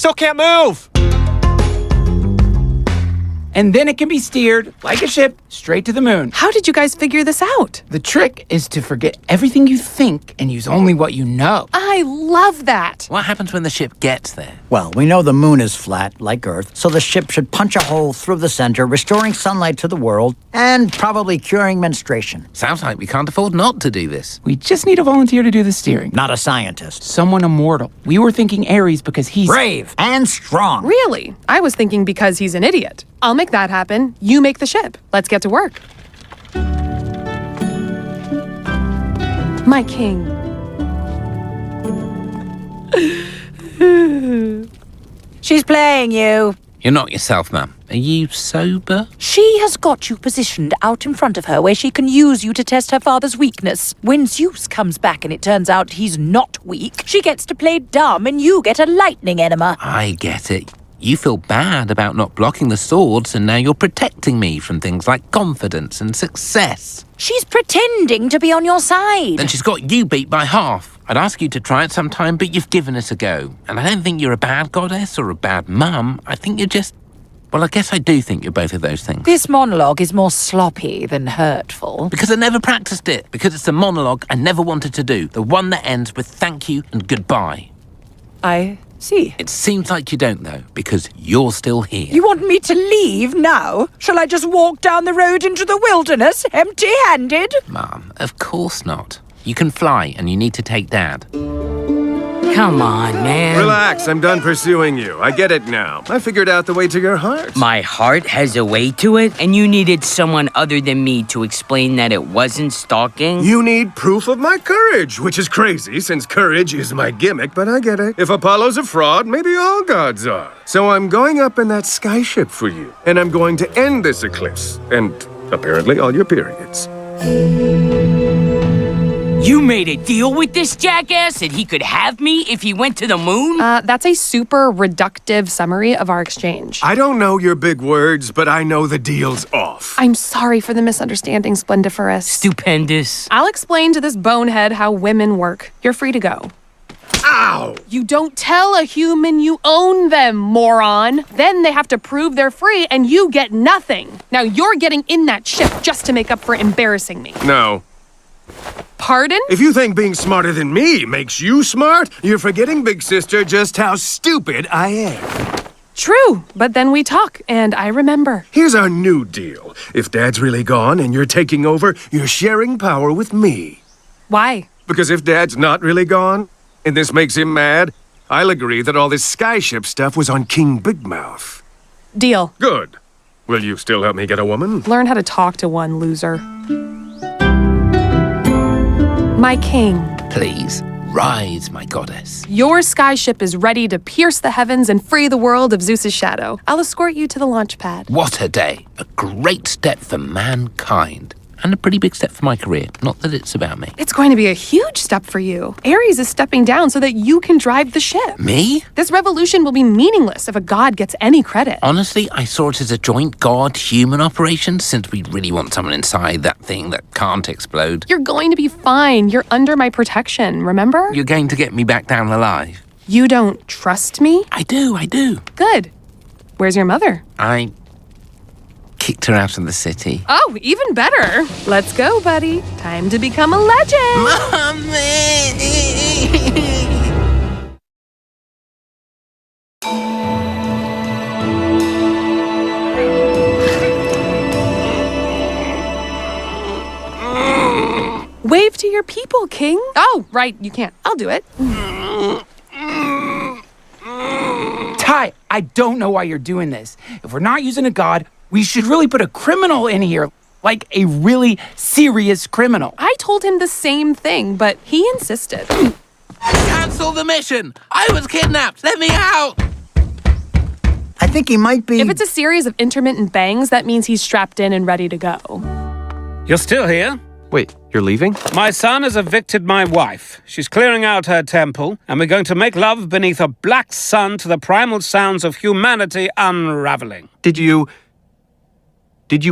Still can't move! And then it can be steered, like a ship, straight to the moon. How did you guys figure this out? The trick is to forget everything you think and use only what you know. I love that. What happens when the ship gets there? Well, we know the moon is flat, like Earth, so the ship should punch a hole through the center, restoring sunlight to the world, and probably curing menstruation. Sounds like we can't afford not to do this. We just need a volunteer to do the steering. Not a scientist. Someone immortal. We were thinking Ares because he's... brave and strong. Really? I was thinking because he's an idiot. I'll make that happen. You make the ship. Let's get to work. My king. She's playing you. You're not yourself, ma'am. Are you sober? She has got you positioned out in front of her where she can use you to test her father's weakness. When Zeus comes back and it turns out he's not weak, she gets to play dumb and you get a lightning enema. I get it. You feel bad about not blocking the swords, and now you're protecting me from things like confidence and success. She's pretending to be on your side. Then she's got you beat by half. I'd ask you to try it sometime, but you've given it a go. And I don't think you're a bad goddess or a bad mum. I think you're just... Well, I guess I do think you're both of those things. This monologue is more sloppy than hurtful. Because I never practiced it. Because it's a monologue I never wanted to do. The one that ends with thank you and goodbye. I see. It seems like you don't, though, because you're still here. You want me to leave now? Shall I just walk down the road into the wilderness, empty-handed? Mum, of course not. You can fly, and you need to take Dad. Come on, man. Relax, I'm done pursuing you. I get it now. I figured out the way to your heart. My heart has a way to it, and you needed someone other than me to explain that it wasn't stalking? You need proof of my courage, which is crazy since courage is my gimmick, but I get it. If Apollo's a fraud, maybe all gods are. So I'm going up in that skyship for you, and I'm going to end this eclipse, and apparently all your periods. You made a deal with this jackass that he could have me if he went to the moon? That's a super reductive summary of our exchange. I don't know your big words, but I know the deal's off. I'm sorry for the misunderstanding, Splendiferous. Stupendous. I'll explain to this bonehead how women work. You're free to go. Ow! You don't tell a human you own them, moron. Then they have to prove they're free and you get nothing. Now you're getting in that ship just to make up for embarrassing me. No. Pardon? If you think being smarter than me makes you smart, you're forgetting, big sister, just how stupid I am. True, but then we talk, and I remember. Here's our new deal. If Dad's really gone and you're taking over, you're sharing power with me. Why? Because if Dad's not really gone, and this makes him mad, I'll agree that all this skyship stuff was on King Big Mouth. Deal. Good. Will you still help me get a woman? Learn how to talk to one, loser. My king. Please, rise, my goddess. Your skyship is ready to pierce the heavens and free the world of Zeus's shadow. I'll escort you to the launch pad. What a day. A great step for mankind. And a pretty big step for my career. Not that it's about me. It's going to be a huge step for you. Ares is stepping down so that you can drive the ship. Me? This revolution will be meaningless if a god gets any credit. Honestly, I saw it as a joint god-human operation, since we really want someone inside that thing that can't explode. You're going to be fine. You're under my protection, remember? You're going to get me back down alive. You don't trust me? I do. Good. Where's your mother? I kicked her out of the city. Oh, even better. Let's go, buddy. Time to become a legend. Mommy! Wave to your people, King. Oh, right, you can't. I'll do it. Ty, I don't know why you're doing this. If we're not using a god, we should really put a criminal in here. Like a really serious criminal. I told him the same thing, but he insisted. Cancel the mission! I was kidnapped! Let me out! I think he might be... If it's a series of intermittent bangs, that means he's strapped in and ready to go. You're still here? Wait, you're leaving? My son has evicted my wife. She's clearing out her temple, and we're going to make love beneath a black sun to the primal sounds of humanity unraveling. Did you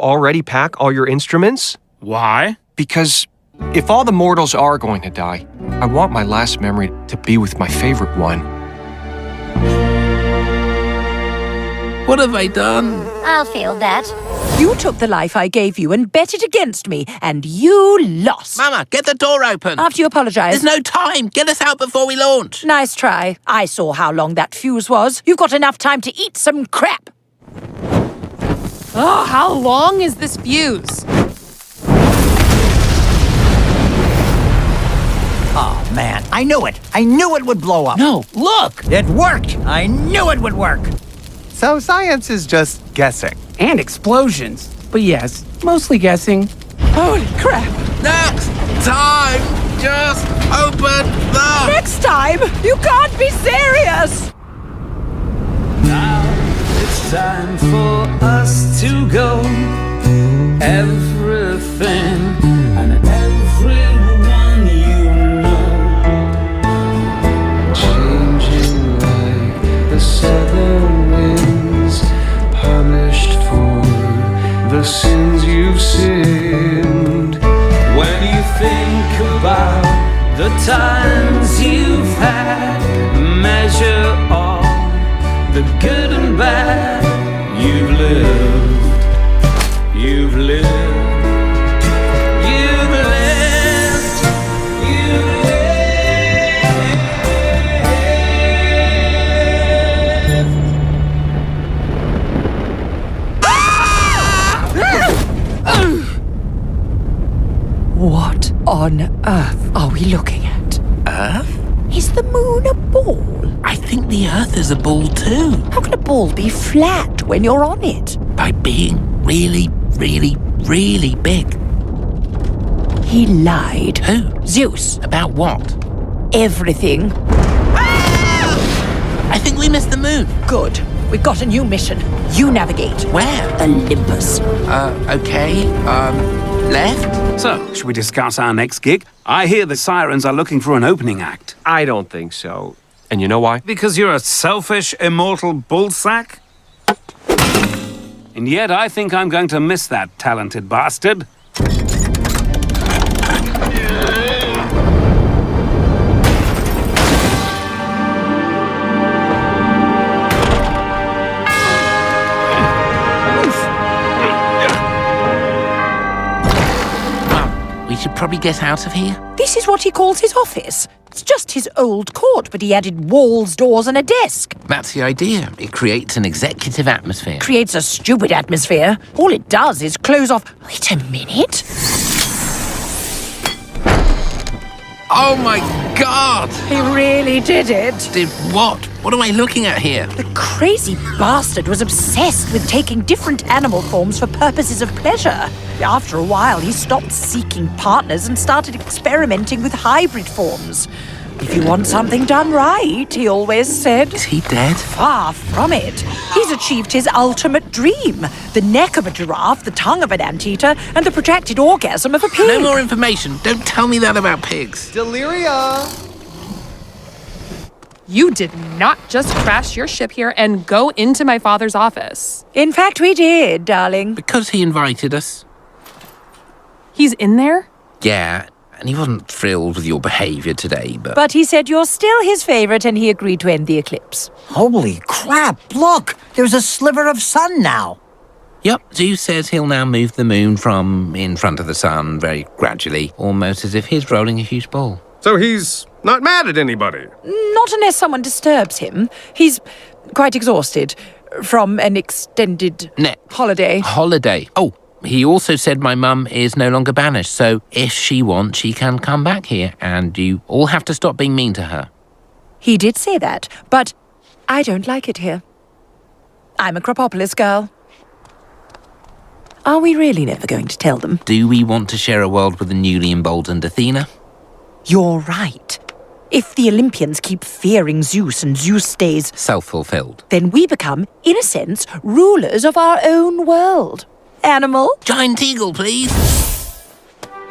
already pack all your instruments? Why? Because if all the mortals are going to die, I want my last memory to be with my favorite one. What have I done? I'll feel that. You took the life I gave you and bet it against me, and you lost. Mama, get the door open. After you apologize. There's no time. Get us out before we launch. Nice try. I saw how long that fuse was. You've got enough time to eat some crap. Oh, how long is this fuse? Oh, man, I knew it. I knew it would blow up. No, look! It worked. I knew it would work. So science is just guessing. And explosions. But yes, mostly guessing. Holy crap. Next time, just open the... Next time? You can't be serious. Now it's time for us to go. Everything and everyone you know, changing like the southern winds, punished for the sins you've sinned. When you think about the times you've had, measure all the good and bad you've lived. You've lived. You've lived. You've What on earth are we looking at? Earth? Is the moon a ball? I think the Earth is a ball too. How can a ball be flat when you're on it? By being really, really, really big. He lied. Who? Zeus. About what? Everything. I think we missed the moon. Good. We've got a new mission. You navigate. Where? Olympus. Okay. Left? So, should we discuss our next gig? I hear the Sirens are looking for an opening act. I don't think so. And you know why? Because you're a selfish, immortal bullsack? And yet I think I'm going to miss that talented bastard. We should probably get out of here. This is what he calls his office. It's just his old court, but he added walls, doors, and a desk. That's the idea. It creates an executive atmosphere. Creates a stupid atmosphere. All it does is close off... Wait a minute. Oh my God! He really did it. Did what? What am I looking at here? The crazy bastard was obsessed with taking different animal forms for purposes of pleasure. After a while, he stopped seeking partners and started experimenting with hybrid forms. If you want something done right, he always said. Is he dead? Far from it. He's achieved his ultimate dream. The neck of a giraffe, the tongue of an anteater, and the protracted orgasm of a pig. No more information. Don't tell me that about pigs. Deliria! You did not just crash your ship here and go into my father's office. In fact, we did, darling. Because he invited us. He's in there? Yeah, and he wasn't thrilled with your behavior today, but... But he said you're still his favorite and he agreed to end the eclipse. Holy crap, look! There's a sliver of sun now. Yep, Zeus says he'll now move the moon from in front of the sun very gradually, almost as if he's rolling a huge ball. So he's not mad at anybody. Not unless someone disturbs him. He's quite exhausted from an extended holiday. Holiday. Oh, he also said my mum is no longer banished, so if she wants, she can come back here, and you all have to stop being mean to her. He did say that, but I don't like it here. I'm a Acropolis girl. Are we really never going to tell them? Do we want to share a world with the newly emboldened Athena? You're right. If the Olympians keep fearing Zeus and Zeus stays self-fulfilled, then we become, in a sense, rulers of our own world. Animal? Giant eagle, please.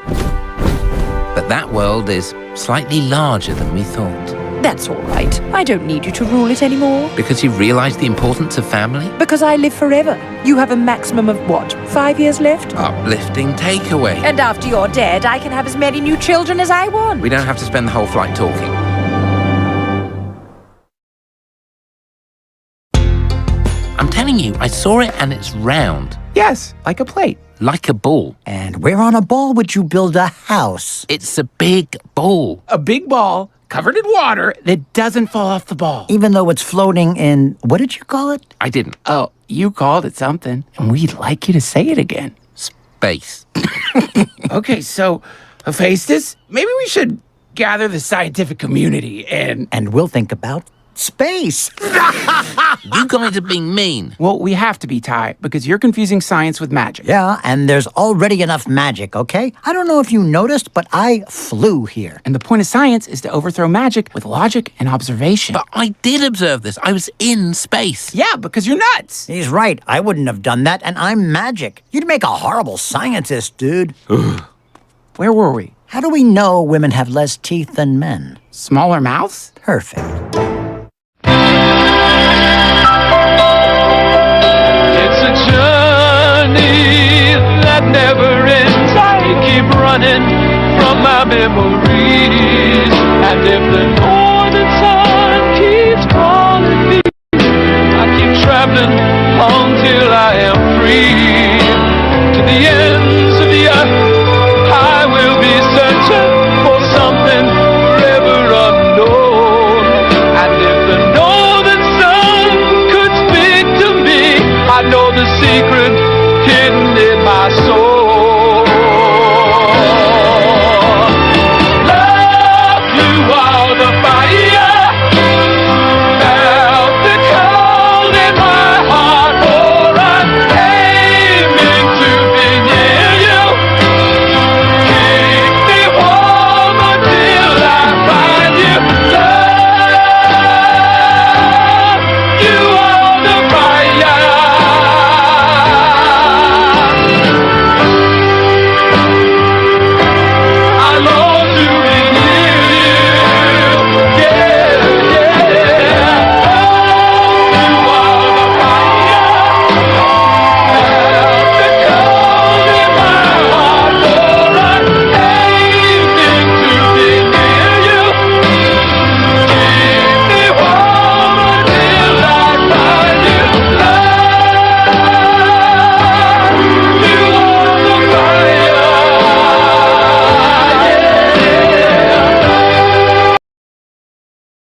But that world is slightly larger than we thought. That's all right. I don't need you to rule it anymore. Because you've realized the importance of family? Because I live forever. You have a maximum of what, 5 years left? Uplifting takeaway. And after you're dead, I can have as many new children as I want. We don't have to spend the whole flight talking. I'm telling you, I saw it and it's round. Yes, like a plate. Like a ball. And where on a ball would you build a house? It's a big ball. A big ball covered in water that doesn't fall off the ball. Even though it's floating in, what did you call it? I didn't. Oh, you called it something, and we'd like you to say it again. Space. Okay, so, Hephaestus, maybe we should gather the scientific community and... And we'll think about space. You guys are being mean. Well, we have to be, Ty, because you're confusing science with magic. Yeah, and there's already enough magic, okay? I don't know if you noticed, but I flew here. And the point of science is to overthrow magic with logic and observation. But I did observe this. I was in space. Yeah, because you're nuts. He's right. I wouldn't have done that, and I'm magic. You'd make a horrible scientist, dude. Where were we? How do we know women have less teeth than men? Smaller mouths? Perfect. It's a journey that never ends. I keep running from my memories. And if the northern sun keeps calling me, I keep traveling until I am free. To the end